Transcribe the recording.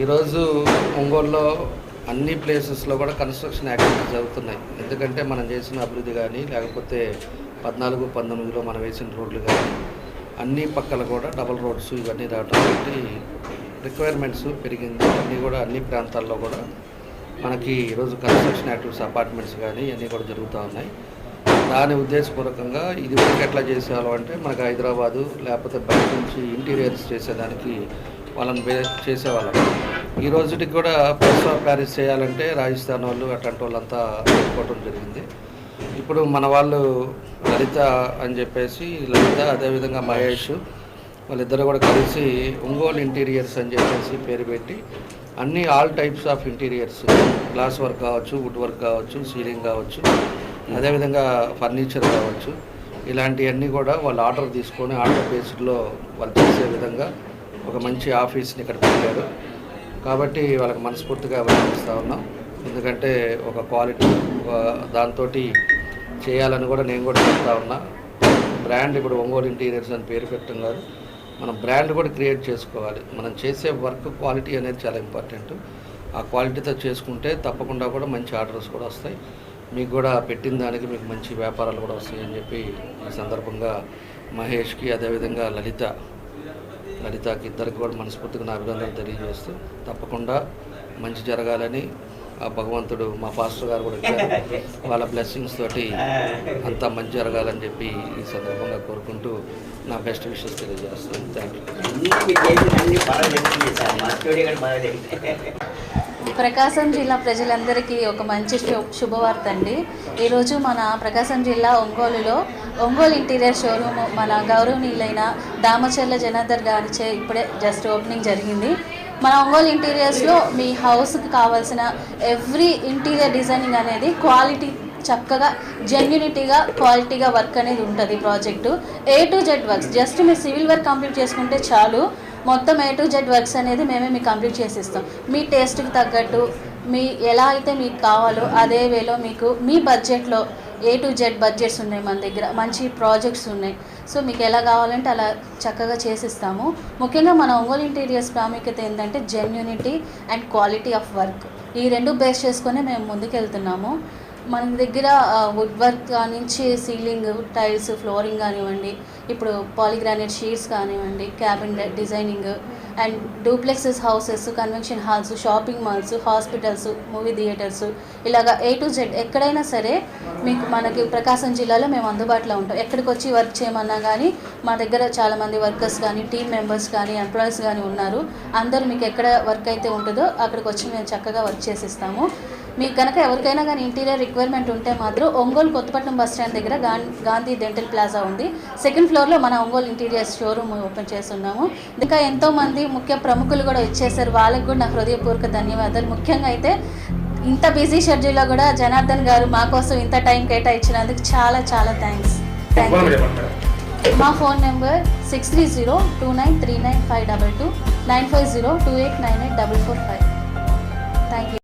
ఈరోజు ఒంగోలులో అన్ని ప్లేసెస్లో కూడా కన్స్ట్రక్షన్ యాక్టివిటీస్ జరుగుతున్నాయి. ఎందుకంటే మనం చేసిన అభివృద్ధి కానీ లేకపోతే 14-19లో మనం వేసిన రోడ్లు కానీ అన్ని పక్కల కూడా డబుల్ రోడ్స్ ఇవన్నీ రావడం బట్టి రిక్వైర్మెంట్స్ పెరిగింది. అన్నీ కూడా అన్ని ప్రాంతాల్లో కూడా మనకి ఈరోజు కన్స్ట్రక్షన్ యాక్టివిటీస్ అపార్ట్మెంట్స్ కానీ అన్నీ కూడా జరుగుతూ ఉన్నాయి. దాని ఉద్దేశపూర్వకంగా ఇది వరకు ఎట్లా చేసేవాళ్ళం అంటే మనకు హైదరాబాదు లేకపోతే బయట నుంచి ఇంటీరియర్స్ చేసేదానికి వాళ్ళని చేసేవాళ్ళం. ఈ రోజుకి కూడా ప్యారిస్ ఆఫ్ ప్యారిస్ చేయాలంటే రాజస్థాన్ వాళ్ళు అట్లాంటి వాళ్ళంతా పెట్టుకోవడం జరిగింది. ఇప్పుడు మన వాళ్ళు లలిత అని చెప్పేసి లలిత అదేవిధంగా మహేష్ వాళ్ళిద్దరు కూడా కలిసి ఒంగోలు ఇంటీరియర్స్ అని చెప్పేసి పేరు పెట్టి అన్ని all types of interiors glass work కావచ్చు, వుడ్ వర్క్ కావచ్చు, సీలింగ్ కావచ్చు, అదేవిధంగా ఫర్నిచర్ కావచ్చు, ఇలాంటివన్నీ కూడా వాళ్ళు ఆర్డర్ తీసుకొని ఆర్డర్ బేస్డ్లో వాళ్ళు చేసే విధంగా ఒక మంచి ఆఫీస్ని ఇక్కడ పెట్టారు. కాబట్టి వాళ్ళకి మనస్ఫూర్తిగా అభినందిస్తూ ఉన్నాం. ఎందుకంటే ఒక క్వాలిటీ దాంతో చేయాలని కూడా నేను కూడా చెప్తా ఉన్నా. బ్రాండ్ ఇప్పుడు ఒంగోలు ఇంటీరియర్స్ అని పేరు పెట్టడం కాదు, మనం బ్రాండ్ కూడా క్రియేట్ చేసుకోవాలి. మనం చేసే వర్క్ క్వాలిటీ అనేది చాలా ఇంపార్టెంట్. ఆ క్వాలిటీతో చేసుకుంటే తప్పకుండా కూడా మంచి ఆర్డర్స్ కూడా వస్తాయి. మీకు కూడా పెట్టిన దానికి మీకు మంచి వ్యాపారాలు కూడా వస్తాయని చెప్పి ఈ సందర్భంగా మహేష్కి అదేవిధంగా లలితకి ఇద్దరికి కూడా మనస్ఫూర్తిగా నా అభినందనలు తెలియజేస్తూ తప్పకుండా మంచి జరగాలని ఆ భగవంతుడు మా పాస్టర్ గారు కూడా ఇచ్చారు. వాళ్ళ బ్లెస్సింగ్స్ తోటి అంతా మంచి జరగాలని చెప్పి ఈ సందర్భంగా కోరుకుంటూ నా బెస్ట్ విషెస్ తెలియజేస్తాను. Thank you. ప్రకాశం జిల్లా ప్రజలందరికీ ఒక మంచి శుభవార్త అండి. ఈరోజు మన ప్రకాశం జిల్లా ఒంగోలులో ఒంగోలు ఇంటీరియర్ షోరూమ్ మన గౌరవనీయులైన దామచర్ల జనార్దన్ గారిచే ఇప్పుడే జస్ట్ ఓపెనింగ్ జరిగింది. మన ఒంగోలు ఇంటీరియర్స్లో మీ హౌస్కి కావాల్సిన ఎవ్రీ ఇంటీరియర్ డిజైనింగ్ అనేది క్వాలిటీ చక్కగా జెన్యూనిటీగా క్వాలిటీగా వర్క్ అనేది ఉంటుంది. Project A to Z works. Just మీరు సివిల్ వర్క్ కంప్లీట్ చేసుకుంటే చాలు, మొత్తం A to Z వర్క్స్ అనేది మేమే మీకు కంప్లీట్ చేసిస్తాం. మీ టేస్ట్కి తగ్గట్టు మీ ఎలా అయితే మీకు కావాలో అదే వేలో మీకు మీ బడ్జెట్లో A to Z బడ్జెట్స్ ఉన్నాయి మన దగ్గర, మంచి ప్రాజెక్ట్స్ ఉన్నాయి. సో మీకు ఎలా కావాలంటే అలా చక్కగా చేసిస్తాము. ముఖ్యంగా మన ఒంగోలు ఇంటీరియర్స్ ప్రాముఖ్యత ఏంటంటే genuinity and quality of work. ఈ రెండు బేస్ చేసుకొని మేము ముందుకెళ్తున్నాము. మన దగ్గర వుడ్ వర్క్ నుంచి సీలింగ్, టైల్స్, ఫ్లోరింగ్ కానివ్వండి, ఇప్పుడు పాలిగ్రానైట్ షీట్స్ కానివ్వండి, cabin designing and duplexes houses, convention halls, shopping malls, hospitals, movie theatres, ఇలాగా A to Z ఎక్కడైనా సరే మీకు మనకి ప్రకాశం జిల్లాలో మేము అందుబాటులో ఉంటాం. ఎక్కడికి వచ్చి వర్క్ చేయమన్నా కానీ మా దగ్గర చాలామంది వర్కర్స్ కానీ, టీమ్ మెంబర్స్ కానీ, ఎంప్లాయీస్ కానీ ఉన్నారు. అందరూ మీకు ఎక్కడ వర్క్ అయితే ఉంటుందో అక్కడికి వచ్చి మేము చక్కగా వర్క్ చేసిస్తాము. మీకు కనుక ఎవరికైనా కానీ ఇంటీరియర్ రిక్వైర్మెంట్ ఉంటే మాత్రం ఒంగోలు కొత్తపట్నం బస్ స్టాండ్ దగ్గర గాంధీ డెంటల్ ప్లాజా ఉంది. సెకండ్ ఫ్లోర్లో మన ఒంగోలు ఇంటీరియర్స్ షోరూమ్ ఓపెన్ చేస్తున్నాము. ఇంకా ఎంతోమంది ముఖ్య ప్రముఖులు కూడా ఇచ్చేసారు. వాళ్ళకి కూడా నా హృదయపూర్వక ధన్యవాదాలు. ముఖ్యంగా అయితే ఇంత బిజీ షెడ్యూల్లో కూడా జనార్దన్ గారు మా కోసం ఇంత టైం కేటాయించినందుకు చాలా చాలా థ్యాంక్స్. మా ఫోన్ నెంబర్ 6302939522 95028984445. Thank you.